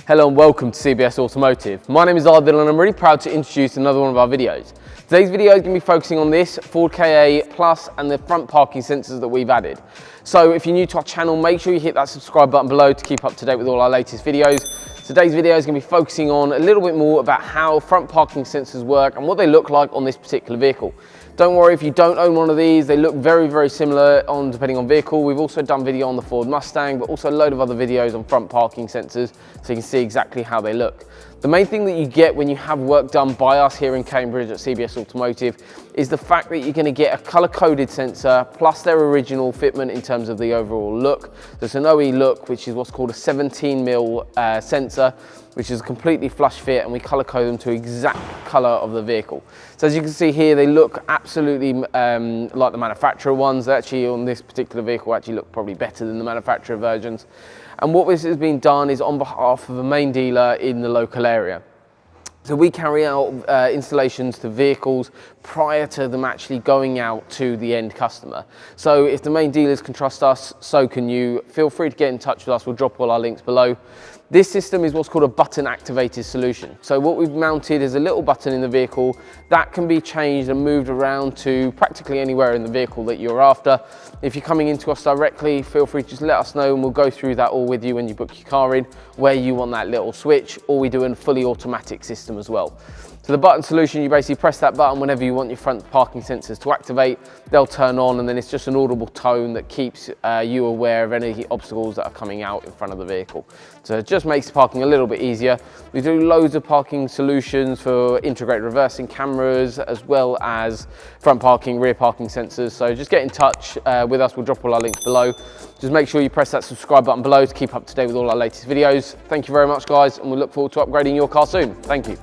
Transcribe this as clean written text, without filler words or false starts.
Hello and welcome to CBS Automotive. My name is Adil and I'm really proud to introduce another one of our videos. Today's video is going to be focusing on this Ford Ka Plus and the front parking sensors that we've added. So if you're new to our channel, make sure you hit that subscribe button below to keep up to date with all our latest videos. Today's video is going to be focusing on a little bit more about how front parking sensors work and what they look like on this particular vehicle. Don't worry if you don't own one of these, they look very, very similar depending on vehicle. We've also done video on the Ford Mustang, but also a load of other videos on front parking sensors so you can see exactly how they look. The main thing that you get when you have work done by us here in Cambridge at CBS Automotive is the fact that you're going to get a color-coded sensor plus their original fitment in terms of the overall look. There's an OE look, which is what's called a 17mm sensor, which is a completely flush fit, and we color code them to exact color of the vehicle. So as you can see here, they look absolutely like the manufacturer ones. They actually, on this particular vehicle, actually look probably better than the manufacturer versions. And what this has been done is on behalf of a main dealer in the local area. So we carry out installations to vehicles prior to them actually going out to the end customer. So if the main dealers can trust us, so can you. Feel free to get in touch with us. We'll drop all our links below. This system is what's called a button activated solution. So what we've mounted is a little button in the vehicle that can be changed and moved around to practically anywhere in the vehicle that you're after. If you're coming into us directly, feel free to just let us know and we'll go through that all with you when you book your car in, where you want that little switch, or we do a fully automatic system as well. So the button solution, you basically press that button whenever you want your front parking sensors to activate, they'll turn on, and then it's just an audible tone that keeps you aware of any obstacles that are coming out in front of the vehicle. So it just makes parking a little bit easier. We do loads of parking solutions for integrated reversing cameras, as well as front parking, rear parking sensors. So just get in touch with us, we'll drop all our links below. Just make sure you press that subscribe button below to keep up to date with all our latest videos. Thank you very much, guys, and we look forward to upgrading your car soon. Thank you.